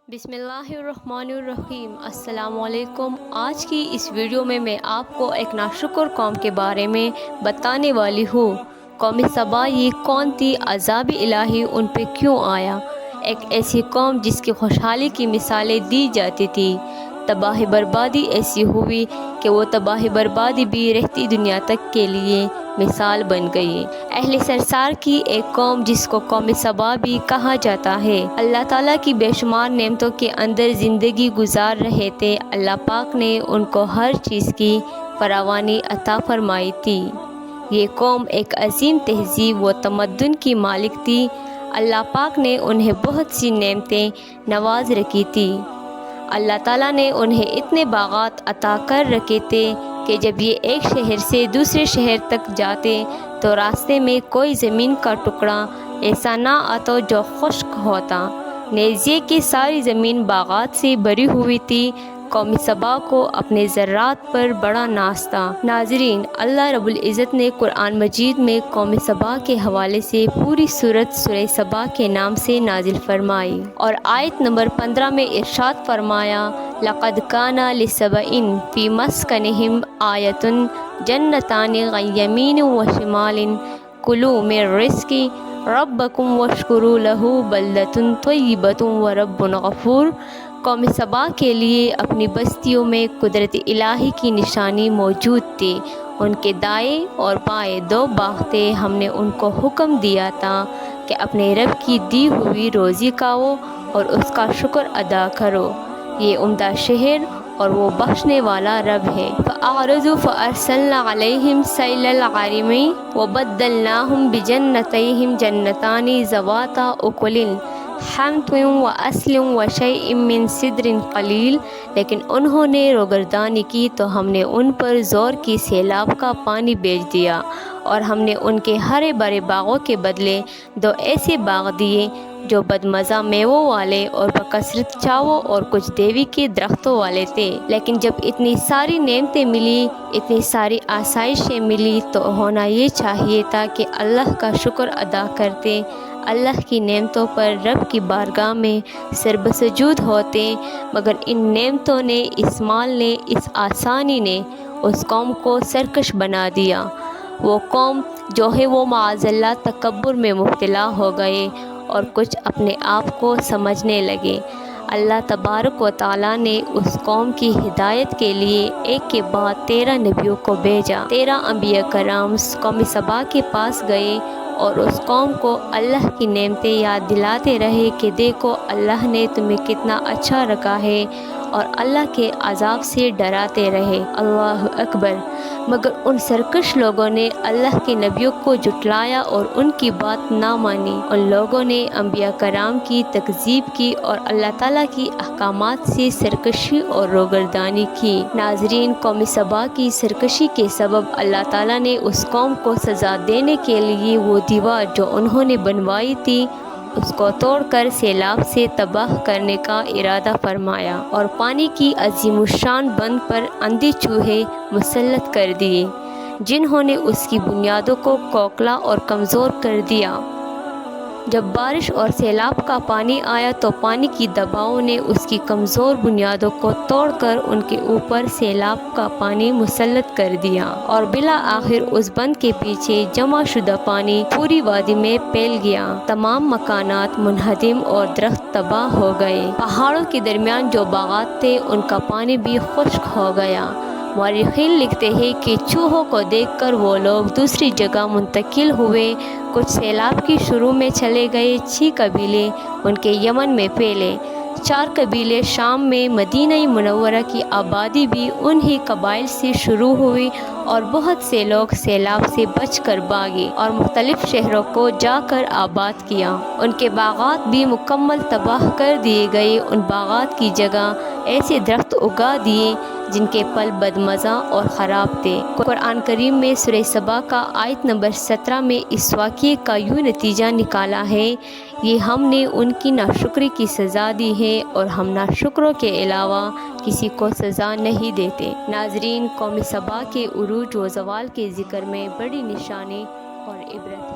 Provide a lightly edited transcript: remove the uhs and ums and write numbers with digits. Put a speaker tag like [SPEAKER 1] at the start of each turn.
[SPEAKER 1] بسم اللہ الرحمن الرحیم۔ السلام علیکم۔ آج کی اس ویڈیو میں آپ کو ایک ناشکر قوم کے بارے میں بتانے والی ہوں۔ قوم سبا یہ کون تھی؟ عذاب الہی ان پہ کیوں آیا؟ ایک ایسی قوم جس کی خوشحالی کی مثالیں دی جاتی تھی، تباہ بربادی ایسی ہوئی کہ وہ تباہ بربادی بھی رہتی دنیا تک کے لیے مثال بن گئی۔ اہل سرسار کی ایک قوم جس کو قوم سبا بھی کہا جاتا ہے، اللہ تعالیٰ کی بے شمار نعمتوں کے اندر زندگی گزار رہے تھے۔ اللہ پاک نے ان کو ہر چیز کی فراوانی عطا فرمائی تھی۔ یہ قوم ایک عظیم تہذیب و تمدن کی مالک تھی۔ اللہ پاک نے انہیں بہت سی نعمتیں نواز رکھی تھی۔ اللہ تعالیٰ نے انہیں اتنے باغات عطا کر رکھے تھے کہ جب یہ ایک شہر سے دوسرے شہر تک جاتے تو راستے میں کوئی زمین کا ٹکڑا ایسا نہ آتا جو خشک ہوتا، نیز یہ کہ ساری زمین باغات سے بھری ہوئی تھی۔ قوم سبا کو اپنے زراعت پر بڑا ناز تھا۔ ناظرین، اللہ رب العزت نے قرآن مجید میں قوم سبا کے حوالے سے پوری سورۃ سورہ سبا کے نام سے نازل فرمائی، اور آیت نمبر 15 میں ارشاد فرمایا، لَقَدْ كَانَ لِسَبَإٍ فِي مَسْكَنِهِمْ آیَةٌ جَنَّتَانِ عَنْ يَمِینٍ وَشِمَالٍ كُلُوا مِن رِزْقِ رَبِّكُمْ وَاشْكُرُوا لَهُ بَلْدَةٌ طَیِّبَةٌ وَرَبٌّ غَفُورٌ۔ قوم سبا کے لیے اپنی بستیوں میں قدرت الہی کی نشانی موجود تھی۔ ان کے دائیں اور بائیں دو باغ تھے۔ ہم نے ان کو حکم دیا تھا کہ اپنے رب کی دی ہوئی روزی کھاؤ اور اس کا شکر ادا کرو۔ یہ عمدہ شہر اور وہ بخشنے والا رب ہے۔ فَأَعْرَضُوا فَأَرْسَلْنَا عَلَيْهِمْ سَيْلَ الْعَرِمِ وَبَدَّلْنَاهُمْ بِجَنَّتَيْهِمْ جَنَّتَانِ ذَوَاتَا أُكُلٍ حَمْطٍ وَأَصْلٍ وَشَيْءٍ مِّن سِدْرٍ قَلِيلٍ۔ لیکن انہوں نے روگردانی کی تو ہم نے ان پر زور کی سیلاب کا پانی بھیج دیا، اور ہم نے ان کے ہرے بھرے باغوں کے بدلے دو ایسے باغ دیے جو بدمزہ میووں والے اور بکثرت چھاؤں اور کچھ دیوی کے درختوں والے تھے۔ لیکن جب اتنی ساری نعمتیں ملی، اتنی ساری آسائشیں ملی، تو ہونا یہ چاہیے تھا کہ اللہ کا شکر ادا کرتے، اللہ کی نعمتوں پر رب کی بارگاہ میں سربسجود ہوتے، مگر ان نعمتوں نے، اس مال نے، اس آسانی نے اس قوم کو سرکش بنا دیا۔ وہ قوم جو ہے وہ معاذ اللہ تکبر میں مبتلا ہو گئے اور کچھ اپنے آپ کو سمجھنے لگے۔ اللہ تبارک و تعالیٰ نے اس قوم کی ہدایت کے لیے ایک کے بعد 13 نبیوں کو بھیجا۔ 13 انبیاء کرام قوم سبا کے پاس گئے اور اس قوم کو اللہ کی نعمتیں یاد دلاتے رہے کہ دیکھو اللہ نے تمہیں کتنا اچھا رکھا ہے، اور اللہ کے عذاب سے ڈراتے رہے۔ اللہ اکبر! مگر ان سرکش لوگوں نے اللہ کے نبیوں کو جھٹلایا اور ان کی بات نہ مانی۔ ان لوگوں نے انبیاء کرام کی تکذیب کی اور اللہ تعالیٰ کی احکامات سے سرکشی اور روگردانی کی۔ ناظرین، قوم سبا کی سرکشی کے سبب اللہ تعالیٰ نے اس قوم کو سزا دینے کے لیے وہ دیوار جو انہوں نے بنوائی تھی اس کو توڑ کر سیلاب سے تباہ کرنے کا ارادہ فرمایا، اور پانی کی عظیم الشان بند پر اندھے چوہے مسلط کر دیے جنہوں نے اس کی بنیادوں کو کھوکھلا اور کمزور کر دیا۔ جب بارش اور سیلاب کا پانی آیا تو پانی کی دباؤ نے اس کی کمزور بنیادوں کو توڑ کر ان کے اوپر سیلاب کا پانی مسلط کر دیا، اور بالآخر اس بند کے پیچھے جمع شدہ پانی پوری وادی میں پھیل گیا۔ تمام مکانات منہدم اور درخت تباہ ہو گئے۔ پہاڑوں کے درمیان جو باغات تھے ان کا پانی بھی خشک ہو گیا۔ مورخین لکھتے ہیں کہ چوہوں کو دیکھ کر وہ لوگ دوسری جگہ منتقل ہوئے۔ کچھ سیلاب کی شروع میں چلے گئے۔ 6 قبیلے ان کے یمن میں پھیلے، 4 قبیلے شام میں، مدینہ منورہ کی آبادی بھی انہی قبائل سے شروع ہوئی، اور بہت سے لوگ سیلاب سے بچ کر بھاگے اور مختلف شہروں کو جا کر آباد کیا۔ ان کے باغات بھی مکمل تباہ کر دیے گئے۔ ان باغات کی جگہ ایسے درخت اگا دیے جن کے پھل بدمزہ اور خراب تھے۔ قرآن کریم میں سورہ سبا کا آیت نمبر 17 میں اس واقعے کا یوں نتیجہ نکالا ہے، یہ ہم نے ان کی ناشکری کی سزا دی ہے، اور ہم ناشکروں کے علاوہ کسی کو سزا نہیں دیتے۔ ناظرین، قوم سبا کے عروج و زوال کے ذکر میں بڑی نشانی اور عبرت